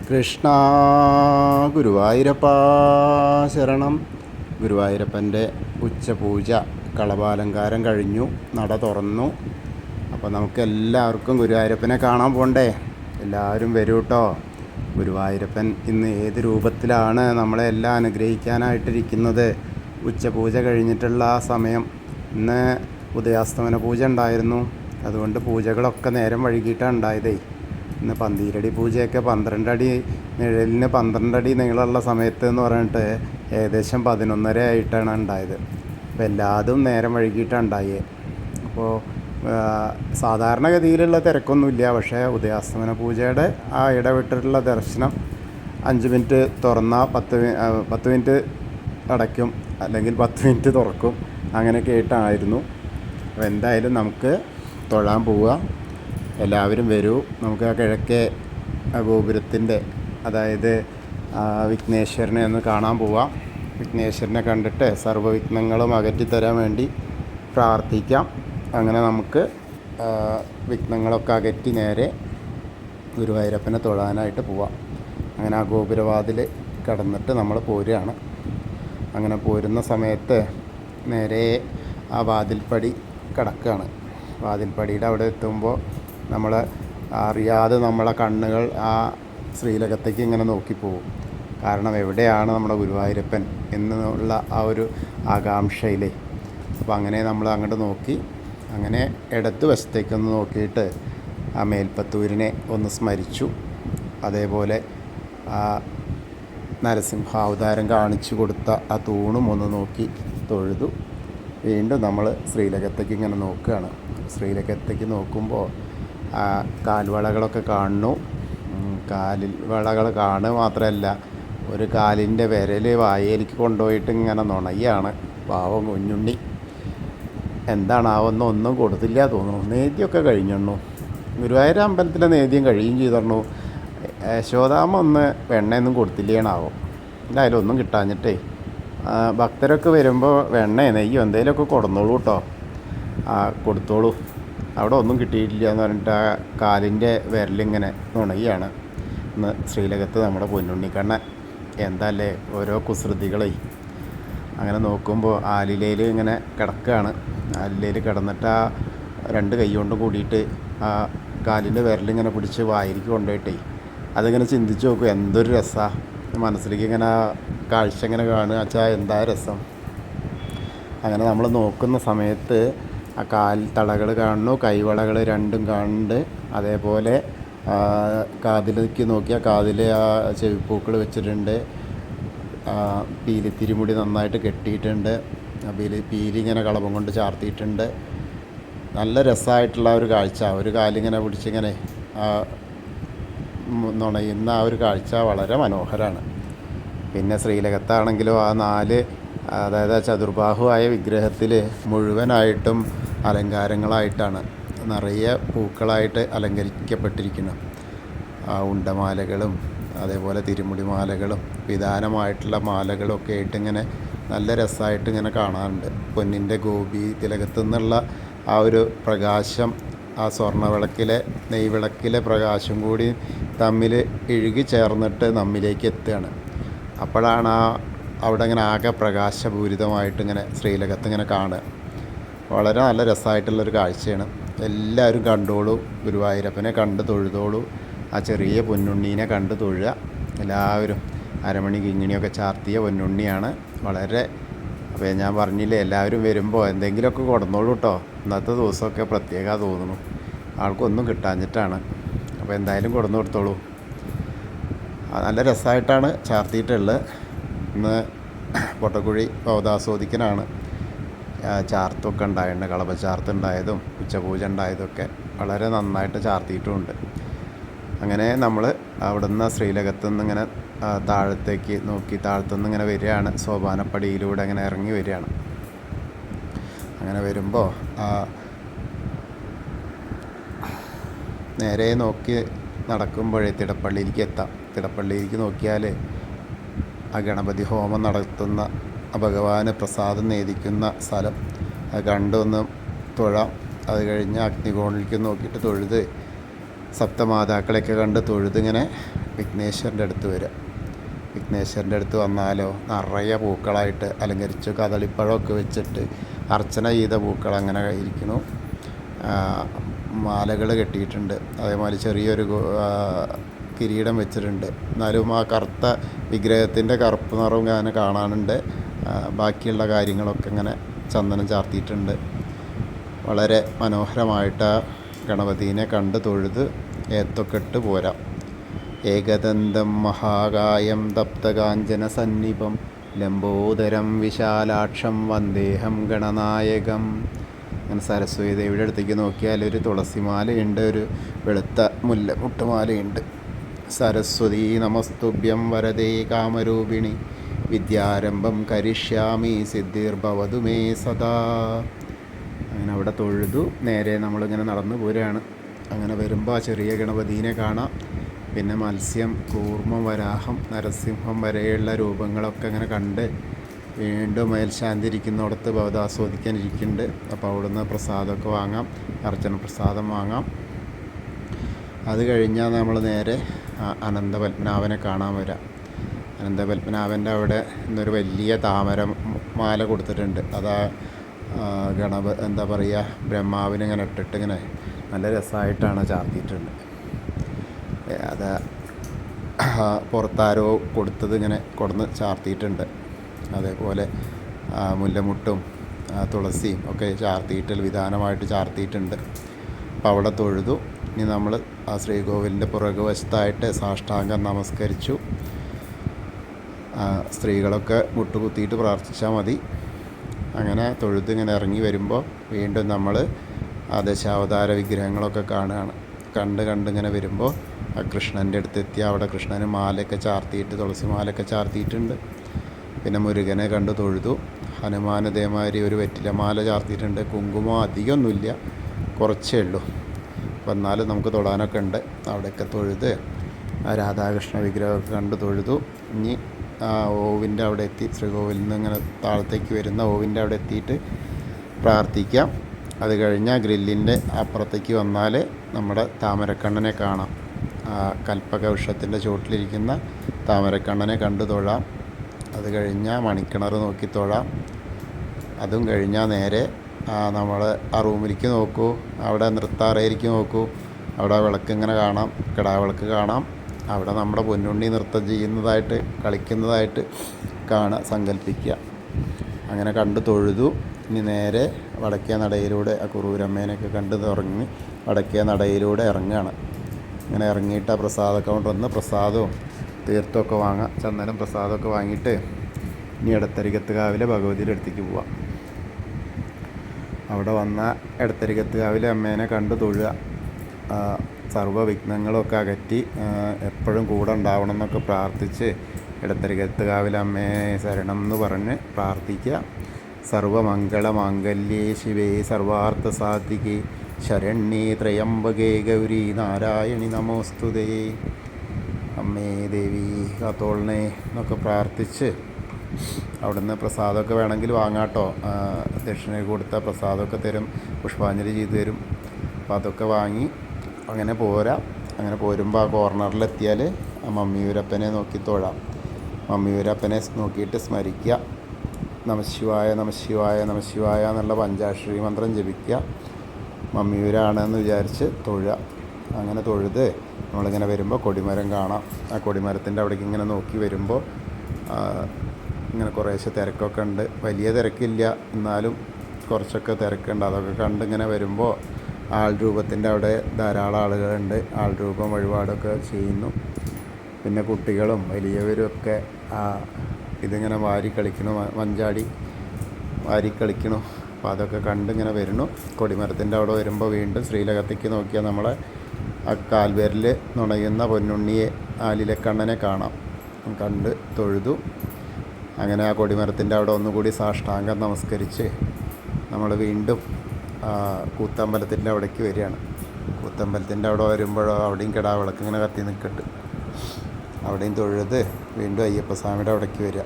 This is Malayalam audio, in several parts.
കൃഷ്ണ ഗുരുവായൂരപ്പാ ശരണം. ഗുരുവായൂരപ്പൻ്റെ ഉച്ചപൂജ കളഭാലങ്കാരം കഴിഞ്ഞു, നട തുറന്നു. അപ്പോൾ നമുക്ക് എല്ലാവർക്കും ഗുരുവായൂരപ്പനെ കാണാൻ പോകണ്ടേ? എല്ലാവരും വരൂ കേട്ടോ. ഗുരുവായൂരപ്പൻ ഇന്ന് ഏത് രൂപത്തിലാണ് നമ്മളെ എല്ലാം അനുഗ്രഹിക്കാനായിട്ടിരിക്കുന്നത്? ഉച്ചപൂജ കഴിഞ്ഞിട്ടുള്ള ആ സമയം, ഇന്ന് ഉദയാസ്തമന പൂജ ഉണ്ടായിരുന്നു. അതുകൊണ്ട് പൂജകളൊക്കെ നേരം വൈകിട്ടാണ് ഉണ്ടായതേ. ഇന്ന് പന്തീരടി പൂജയൊക്കെ 12 അടി നിഴലിന് 12 അടി നീളമുള്ള സമയത്ത് എന്ന് പറഞ്ഞിട്ട് ഏകദേശം 11:30 ആയിട്ടാണ് ഉണ്ടായത്. അപ്പോൾ എല്ലാതും നേരം വൈകിട്ടാണ് ഉണ്ടായേ. അപ്പോൾ സാധാരണഗതിയിലുള്ള തിരക്കൊന്നുമില്ല. പക്ഷേ ഉദയാസ്തമന പൂജയുടെ ആ ഇടവിട്ടിട്ടുള്ള ദർശനം 5 മിനിറ്റ് തുറന്നാൽ 10 മിനിറ്റ് അടയ്ക്കും, അല്ലെങ്കിൽ 10 മിനിറ്റ് തുറക്കും, അങ്ങനെയൊക്കെ ആയിട്ടായിരുന്നു. അപ്പോൾ എന്തായാലും നമുക്ക് തൊഴാൻ പോവുക. എല്ലാവരും വരൂ. നമുക്ക് ആ കിഴക്കേ ഗോപുരത്തിൻ്റെ, അതായത് വിഘ്നേശ്വരനെ ഒന്ന് കാണാൻ പോവാം. വിഘ്നേശ്വരനെ കണ്ടിട്ട് സർവ്വവിഘ്നങ്ങളും അകറ്റിത്തരാൻ വേണ്ടി പ്രാർത്ഥിക്കാം. അങ്ങനെ നമുക്ക് വിഘ്നങ്ങളൊക്കെ അകറ്റി നേരെ ഗുരുവായൂരപ്പനെ തൊഴാനായിട്ട് പോവാം. അങ്ങനെ ആ ഗോപുരവാതിൽ കടന്നിട്ട് നമ്മൾ പോരുകയാണ്. അങ്ങനെ പോരുന്ന സമയത്ത് നേരെ ആ വാതിൽപ്പടി കടക്കുകയാണ്. വാതിൽപ്പടിയുടെ അവിടെ എത്തുമ്പോൾ നമ്മൾ അറിയാതെ നമ്മളെ കണ്ണുകൾ ആ ശ്രീലകത്തേക്ക് ഇങ്ങനെ നോക്കിപ്പോവും. കാരണം എവിടെയാണ് നമ്മുടെ ഗുരുവായൂരപ്പൻ എന്നുള്ള ആ ഒരു ആകാംക്ഷയിലേ. അപ്പോൾ അങ്ങനെ നമ്മൾ അങ്ങോട്ട് നോക്കി. അങ്ങനെ ഇടത്ത് വശത്തേക്കൊന്ന് നോക്കിയിട്ട് ആ മേൽപ്പത്തൂരിനെ ഒന്ന് സ്മരിച്ചു. അതേപോലെ ആ നരസിംഹാവതാരം കാണിച്ചു കൊടുത്ത ആ തൂണും ഒന്ന് നോക്കി തൊഴുതു. വീണ്ടും നമ്മൾ ശ്രീലകത്തേക്ക് ഇങ്ങനെ നോക്കുകയാണ്. ശ്രീലകത്തേക്ക് നോക്കുമ്പോൾ ആ കാൽവളകളൊക്കെ കാണുന്നു. കാലിൽ വളകൾ കാണുക മാത്രമല്ല, ഒരു കാലിൻ്റെ വിരൽ വായയിലേക്ക് കൊണ്ടുപോയിട്ട് ഇങ്ങനെ നുണയാണ് പാവം കുഞ്ഞുണ്ണി. എന്താണാവുന്ന ഒന്നും കൊടുത്തില്ല തോന്നുന്നു. നേദ്യമൊക്കെ കഴിഞ്ഞു. ഗുരുവായൂർ അമ്പലത്തിലെ നേദ്യം കഴിയും ചെയ്തിരുന്നു. യശോദാമ്മ ഒന്ന് വെണ്ണയൊന്നും കൊടുത്തില്ലേണാവും. എന്തായാലും ഒന്നും കിട്ടാഞ്ഞിട്ടേ ഭക്തരൊക്കെ വരുമ്പോൾ വെണ്ണ നെയ്യോ എന്തെങ്കിലുമൊക്കെ കൊടുന്നോളൂ കേട്ടോ. കൊടുത്തോളൂ. അവിടെ ഒന്നും കിട്ടിയിട്ടില്ല എന്ന് പറഞ്ഞിട്ട് ആ കാലിൻ്റെ വിരലിങ്ങനെ നുണയാണ്. ഇന്ന് ശ്രീലകത്ത് നമ്മുടെ പൊന്നുണ്ണിക്കണ്ണൻ. എന്തല്ലേ ഓരോ കുസൃതികളെ. അങ്ങനെ നോക്കുമ്പോൾ ആലിലയിൽ ഇങ്ങനെ കിടക്കുകയാണ്. ആലിലയിൽ കിടന്നിട്ട് ആ 2 കൈ കൊണ്ട് കൂടിയിട്ട് ആ കാലിൻ്റെ വിരലിങ്ങനെ പിടിച്ച് വായിലേക്ക് കൊണ്ടുപോയിട്ടേ അതിങ്ങനെ ചിന്തിച്ച് നോക്കും. എന്തൊരു രസമാണ്. മനസ്സിലേക്ക് ഇങ്ങനെ കാഴ്ച ഇങ്ങനെ കാണുക വെച്ചാൽ എന്താ രസം. അങ്ങനെ നമ്മൾ നോക്കുന്ന സമയത്ത് ആ കാൽ തളകൾ കാണുന്നു, കൈവളകൾ രണ്ടും കാണുന്നുണ്ട്. അതേപോലെ കാതിലേക്ക് നോക്കിയാൽ കാതിൽ ആ ചെവിപ്പൂക്കൾ വെച്ചിട്ടുണ്ട്. പീലിത്തിരിമുടി നന്നായിട്ട് കെട്ടിയിട്ടുണ്ട്. പീലി ഇങ്ങനെ കളഭം കൊണ്ട് ചാർത്തിയിട്ടുണ്ട്. നല്ല രസമായിട്ടുള്ള ഒരു കാഴ്ച. ഒരു കാലിങ്ങനെ പിടിച്ചിങ്ങനെ നുണയുന്ന ആ ഒരു കാഴ്ച വളരെ മനോഹരമാണ്. പിന്നെ ശ്രീലകത്താണെങ്കിലോ ആ 4, അതായത് ആ ചതുർബാഹുവായ വിഗ്രഹത്തിൽ മുഴുവനായിട്ടും അലങ്കാരങ്ങളായിട്ടാണ്, നിറയെ പൂക്കളായിട്ട് അലങ്കരിക്കപ്പെട്ടിരിക്കുന്നു. ഉണ്ടമാലകളും അതേപോലെ തിരുമുടിമാലകളും വിധാനമായിട്ടുള്ള മാലകളും ഒക്കെ ആയിട്ട് ഇങ്ങനെ നല്ല രസമായിട്ട് ഇങ്ങനെ കാണാറുണ്ട്. പൊന്നിൻ്റെ ഗോപി തിലകത്തു നിന്നുള്ള ആ ഒരു പ്രകാശം ആ സ്വർണ്ണവിളക്കിലെ നെയ്വിളക്കിലെ പ്രകാശം കൂടി തമ്മിൽ ഇഴുകി ചേർന്നിട്ട് നമ്മിലേക്ക് എത്തുകയാണ്. അപ്പോഴാണ് അവിടെ ഇങ്ങനെ ആകെ പ്രകാശപൂരിതമായിട്ട് ഇങ്ങനെ ശ്രീലകത്ത് ഇങ്ങനെ കാണുക. വളരെ നല്ല രസമായിട്ടുള്ളൊരു കാഴ്ചയാണ്. എല്ലാവരും കണ്ടോളൂ. ഗുരുവായൂരപ്പനെ കണ്ട് തൊഴുതോളൂ. ആ ചെറിയ പൊന്നുണ്ണീനെ കണ്ട് തൊഴുക എല്ലാവരും. അരമണി കിങ്ങിണിയൊക്കെ ചാർത്തിയ പൊന്നുണ്ണിയാണ്. വളരെ, അപ്പോൾ ഞാൻ പറഞ്ഞില്ലേ, എല്ലാവരും വരുമ്പോൾ എന്തെങ്കിലുമൊക്കെ കൊടുന്നോളൂ കേട്ടോ. ഇന്നത്തെ ദിവസമൊക്കെ പ്രത്യേകത തോന്നുന്നു. ആൾക്കൊന്നും കിട്ടാഞ്ഞിട്ടാണ്. അപ്പോൾ എന്തായാലും കൊടുന്നു കൊടുത്തോളൂ. നല്ല രസമായിട്ടാണ് ചാർത്തിയിട്ടുള്ളത്. ഇന്ന് പൊട്ടക്കുഴി പൗതാസ്വദിക്കനാണ് ചാർത്തൊക്കെ ഉണ്ടായിട്ടുണ്ട്. കളഭച്ചാർത്ത് ഉണ്ടായതും ഉച്ചപൂജ ഉണ്ടായതൊക്കെ വളരെ നന്നായിട്ട് ചാർത്തിയിട്ടുമുണ്ട്. അങ്ങനെ നമ്മൾ അവിടുന്ന് ശ്രീലകത്തു നിന്ന് ഇങ്ങനെ താഴത്തേക്ക് നോക്കി താഴത്തുനിന്ന് ഇങ്ങനെ വരികയാണ്. സോപാനപ്പടിയിലൂടെ അങ്ങനെ ഇറങ്ങി വരികയാണ്. അങ്ങനെ വരുമ്പോൾ നേരെ നോക്കി നടക്കുമ്പോഴേ തിടപ്പള്ളിയിലേക്ക് എത്താം. തിടപ്പള്ളിയിലേക്ക് നോക്കിയാൽ ആ ഗണപതി ഹോമം നടത്തുന്ന ഭഗവാന് പ്രസാദം നേദിക്കുന്ന സ്ഥലം അത് കണ്ടൊന്ന് തൊഴാം. അത് കഴിഞ്ഞ് അഗ്നികോണിലേക്ക് നോക്കിയിട്ട് തൊഴുത് സപ്തമാതാക്കളെയൊക്കെ കണ്ട് തൊഴുതിങ്ങനെ വിഘ്നേശ്വരൻ്റെ അടുത്ത് വരിക. വിഘ്നേശ്വരൻ്റെ അടുത്ത് വന്നാലോ നിറയെ പൂക്കളായിട്ട് അലങ്കരിച്ചു കദളിപ്പഴമൊക്കെ വെച്ചിട്ട് അർച്ചന ചെയ്ത പൂക്കൾ അങ്ങനെ ഇരിക്കുന്നു. മാലകൾ കെട്ടിയിട്ടുണ്ട്. അതേമാതിരി ചെറിയൊരു കിരീടം വെച്ചിട്ടുണ്ട്. എന്നാലും ആ കറുത്ത വിഗ്രഹത്തിൻ്റെ കറുപ്പ് നിറവും ഞാൻ കാണാനുണ്ട്. ബാക്കിയുള്ള കാര്യങ്ങളൊക്കെ ഇങ്ങനെ ചന്ദനം ചാർത്തിയിട്ടുണ്ട്. വളരെ മനോഹരമായിട്ട് ആ ഗണപതിനെ കണ്ട് തൊഴുത് ഏത്തൊക്കെ ഇട്ട് പോരാം. ഏകദന്തം മഹാകായം തപ്തകാഞ്ചന സന്നിപം ലംബോദരം വിശാലാക്ഷം വന്ദേഹം ഗണനായകം. അങ്ങനെ സരസ്വതി ദേവിയുടെ അടുത്തേക്ക് നോക്കിയാൽ ഒരു തുളസിമാലയുണ്ട്, ഒരു വെളുത്ത മുല്ലമുട്ടുമാലയുണ്ട്. സരസ്വതി നമസ്തുഭ്യം വരദേ കാമരൂപിണി വിദ്യാരംഭം കരിഷ്യാമി സിദ്ധിർഭവതു മേ സദാ. അങ്ങനെ അവിടെ തൊഴുതു നേരെ നമ്മളിങ്ങനെ നടന്നു പോരുകയാണ്. അങ്ങനെ വരുമ്പോൾ ആ ചെറിയ ഗണപതിനെ കാണാം. പിന്നെ മത്സ്യം, കൂർമ്മം, വരാഹം, നരസിംഹം വരെയുള്ള രൂപങ്ങളൊക്കെ അങ്ങനെ കണ്ട് വീണ്ടും മേൽശാന്തി ഇരിക്കുന്നിടത്ത് ഭവതാസ്വദിക്കാൻ ഇരിക്കുന്നുണ്ട്. അപ്പോൾ അവിടുന്ന് പ്രസാദമൊക്കെ വാങ്ങാം, അർച്ചന പ്രസാദം വാങ്ങാം. അത് കഴിഞ്ഞാൽ നമ്മൾ നേരെ അനന്തപത്മനാഭനെ കാണാൻ വരാം. അനന്തപത്മനാഭൻ്റെ അവിടെ ഇന്നൊരു വലിയ താമര മാല കൊടുത്തിട്ടുണ്ട്. അതാ എന്താ പറയുക, ബ്രഹ്മാവിനെ ഇങ്ങനെ ഇട്ടിട്ട് ഇങ്ങനെ നല്ല രസമായിട്ടാണ് ചാർത്തിയിട്ടുണ്ട്. അത് പുറത്താരോ കൊടുത്തത് ഇങ്ങനെ കൊടുന്ന് ചാർത്തിയിട്ടുണ്ട്. അതേപോലെ മുല്ലമുട്ടും തുളസിയും ഒക്കെ ചാർത്തിയിട്ട് വിധാനമായിട്ട് ചാർത്തിയിട്ടുണ്ട്. അപ്പോൾ അവിടെ തൊഴുതു. ഇനി നമ്മൾ ആ ശ്രീകോവിലിൻ്റെ പുറകുവശത്തായിട്ട് സാഷ്ടാംഗം നമസ്കരിച്ചു. സ്ത്രീകളൊക്കെ മുട്ടുകുത്തിയിട്ട് പ്രാർത്ഥിച്ചാൽ മതി. അങ്ങനെ തൊഴുത് ഇങ്ങനെ ഇറങ്ങി വരുമ്പോൾ വീണ്ടും നമ്മൾ ആ ദശാവതാര വിഗ്രഹങ്ങളൊക്കെ കാണുകയാണ്. കണ്ടിങ്ങനെ വരുമ്പോൾ ആ കൃഷ്ണൻ്റെ അടുത്തെത്തി. അവിടെ കൃഷ്ണന് മാലയൊക്കെ ചാർത്തിയിട്ട് തുളസി മാലയൊക്കെ ചാർത്തിയിട്ടുണ്ട്. പിന്നെ മുരുകനെ കണ്ട് തൊഴുതു. ഹനുമാൻ അതേമാതിരി ഒരു വെറ്റിലമാല ചാർത്തിയിട്ടുണ്ട്. കുങ്കുമം അധികമൊന്നുമില്ല, കുറച്ചേ ഉള്ളൂ. അപ്പോൾ എന്നാലും നമുക്ക് തൊടാനൊക്കെ ഉണ്ട്. അവിടെയൊക്കെ തൊഴുത് ആ രാധാകൃഷ്ണ വിഗ്രഹമൊക്കെ കണ്ട് തൊഴുതു. ഇനി ആ ഓവിൻ്റെ അവിടെ എത്തി, ശ്രീകോവിലിൽ നിന്ന് ഇങ്ങനെ താഴത്തേക്ക് വരുന്ന ഓവിൻ്റെ അവിടെ എത്തിയിട്ട് പ്രാർത്ഥിക്കാം. അത് കഴിഞ്ഞാൽ ഗ്രില്ലിൻ്റെ അപ്പുറത്തേക്ക് വന്നാൽ നമ്മുടെ താമരക്കണ്ണനെ കാണാം. ആ കൽപ്പക വൃക്ഷത്തിൻ്റെ ചുവട്ടിലിരിക്കുന്ന താമരക്കണ്ണനെ കണ്ടു തൊഴാം. അത് കഴിഞ്ഞാൽ മണിക്കിണർ നോക്കി തൊഴാം. അതും കഴിഞ്ഞാൽ നേരെ നമ്മൾ ആ റൂമിലേക്ക് നോക്കൂ, അവിടെ നൃത്താറയിലേക്ക് നോക്കൂ. അവിടെ വിളക്ക് ഇങ്ങനെ കാണാം, കിടാവിളക്ക് കാണാം. അവിടെ നമ്മുടെ പൊന്നുണ്ണി നൃത്തം ചെയ്യുന്നതായിട്ട് കളിക്കുന്നതായിട്ട് സങ്കല്പിക്കുക. അങ്ങനെ കണ്ട് തൊഴുതു. ഇനി നേരെ വടക്കേ നടയിലൂടെ ആ കുറൂരമ്മേനെയൊക്കെ കണ്ട് തുടങ്ങി വടക്കേ നടയിലൂടെ ഇറങ്ങുകയാണ്. ഇങ്ങനെ ഇറങ്ങിയിട്ട് ആ പ്രസാദ കൗണ്ടർ വന്ന് പ്രസാദവും തീർത്ഥമൊക്കെ വാങ്ങാം. ചന്ദനം പ്രസാദമൊക്കെ വാങ്ങിയിട്ട് ഇനി എടത്തരികത്തുകാവിലെ ഭഗവതിയുടെ അടുത്തേക്ക് പോവാം. അവിടെ വന്ന എടത്തരികത്തുകാവിലെ അമ്മേനെ കണ്ട് തൊഴുക. സർവ്വവിഘ്നങ്ങളൊക്കെ അകറ്റി എപ്പോഴും കൂടെ ഉണ്ടാവണം എന്നൊക്കെ പ്രാർത്ഥിച്ച് എടത്തരികത്തുകാവിലെ അമ്മയെ ശരണം എന്ന് പറഞ്ഞ് പ്രാർത്ഥിക്കുക. സർവമംഗളമാംഗല്യേ ശിവേ സർവാർത്ഥ സാധികേ ശരണ്യേ ത്രയംബകേ ഗൗരി നാരായണി നമോസ്തുതേ. അമ്മേ ദേവി കാത്തോളണേ എന്നൊക്കെ പ്രാർത്ഥിച്ച് അവിടുന്ന് പ്രസാദമൊക്കെ വേണമെങ്കിൽ വാങ്ങാട്ടോ. ദക്ഷിണ കൊടുത്ത പ്രസാദമൊക്കെ തരും, പുഷ്പാഞ്ജലി ചെയ്തു തരും. അപ്പോൾ അതൊക്കെ വാങ്ങി അങ്ങനെ പോരാം. അങ്ങനെ പോരുമ്പോൾ ആ കോർണറിലെത്തിയാൽ ആ മമ്മിയൂരപ്പനെ നോക്കി തൊഴാം. മമ്മിയൂരപ്പനെ നോക്കിയിട്ട് സ്മരിക്കുക. നമശിവായ നമശിവായ നമശിവായ എന്നുള്ള പഞ്ചാക്ഷരി മന്ത്രം ജപിക്കുക. മമ്മിയൂരാണെന്ന് വിചാരിച്ച് തൊഴുക. അങ്ങനെ തൊഴുത് നമ്മളിങ്ങനെ വരുമ്പോൾ കൊടിമരം കാണാം. ആ കൊടിമരത്തിൻ്റെ അവിടേക്ക് ഇങ്ങനെ നോക്കി വരുമ്പോൾ ഇങ്ങനെ കുറേശ്ശെ തിരക്കൊക്കെ ഉണ്ട്. വലിയ തിരക്കില്ല, എന്നാലും കുറച്ചൊക്കെ തിരക്കുണ്ട്. അതൊക്കെ കണ്ട് ഇങ്ങനെ വരുമ്പോൾ ആൾ രൂപത്തിൻ്റെ അവിടെ ധാരാളം ആളുകളുണ്ട്. ആൾ രൂപം വഴിപാടൊക്കെ ചെയ്യുന്നു. പിന്നെ കുട്ടികളും വലിയവരും ഒക്കെ ഇതിങ്ങനെ വാരി കളിക്കണു, മഞ്ചാടി വാരി കളിക്കണു. അപ്പോൾ അതൊക്കെ കണ്ടിങ്ങനെ വരുന്നു. കൊടിമരത്തിൻ്റെ അവിടെ വരുമ്പോൾ വീണ്ടും ശ്രീലകത്തേക്ക് നോക്കിയാൽ നമ്മളെ ആ കാൽവേരിൽ നുണയുന്ന പൊന്നുണ്ണിയെ ആലിലക്കണ്ണനെ കാണാം. കണ്ട് തൊഴുതു. അങ്ങനെ ആ കൊടിമരത്തിൻ്റെ അവിടെ ഒന്നുകൂടി സാഷ്ടാംഗം നമസ്കരിച്ച് നമ്മൾ വീണ്ടും കൂത്തമ്പലത്തിൻ്റെ അവിടേക്ക് വരികയാണ്. കൂത്തമ്പലത്തിൻ്റെ അവിടെ വരുമ്പോഴോ അവിടെയും കിടാവിളക്ക് ഇങ്ങനെ കത്തി നിൽക്കുന്നുണ്ട്. അവിടെയും തൊഴുത് വീണ്ടും അയ്യപ്പസ്വാമിയുടെ അവിടേക്ക് വരിക.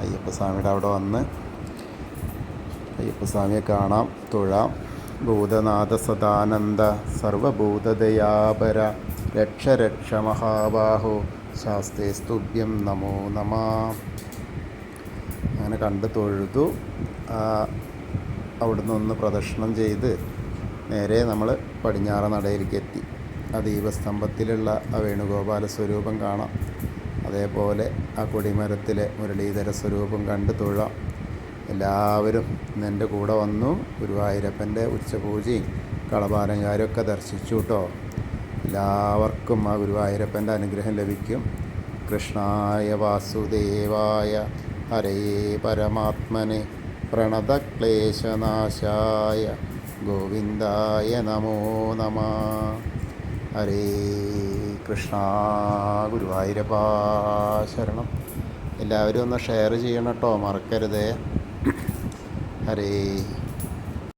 അയ്യപ്പസ്വാമിയുടെ അവിടെ വന്ന് അയ്യപ്പസ്വാമിയെ കാണാം, തൊഴാം. ഭൂതനാഥ സദാനന്ദ സർവഭൂതദയാപര രക്ഷ രക്ഷ മഹാബാഹോ ശാസ്തേ സ്തുഭ്യം നമോ നമ. അങ്ങനെ കണ്ട് തൊഴുതു അവിടുന്ന് ഒന്ന് പ്രദക്ഷിണം ചെയ്ത് നേരെ നമ്മൾ പടിഞ്ഞാറ നടയിലേക്ക് എത്തി. ആ ദീപസ്തംഭത്തിലുള്ള ആ വേണുഗോപാല സ്വരൂപം കാണാം. അതേപോലെ ആ കൊടിമരത്തിലെ മുരളീധര സ്വരൂപം കണ്ട് തൊഴാം. എല്ലാവരും ഇന്നെൻ്റെ കൂടെ വന്നു. ഗുരുവായൂരപ്പൻ്റെ ഉച്ചപൂജയും കളഭാലങ്കാരും ഒക്കെ ദർശിച്ചു കേട്ടോ. എല്ലാവർക്കും ആ ഗുരുവായൂരപ്പൻ്റെ അനുഗ്രഹം ലഭിക്കും. കൃഷ്ണായ വാസുദേവായ ഹരേ പരമാത്മനെ പ്രണതക്ലേശനാശായ ഗോവിന്ദായ നമോ നമ. ഹരേ കൃഷ്ണ. ഗുരുവായൂരപ്പ ശരണം. എല്ലാവരും ഒന്ന് ഷെയർ ചെയ്യണം കേട്ടോ, മറക്കരുതേ. ഹരേ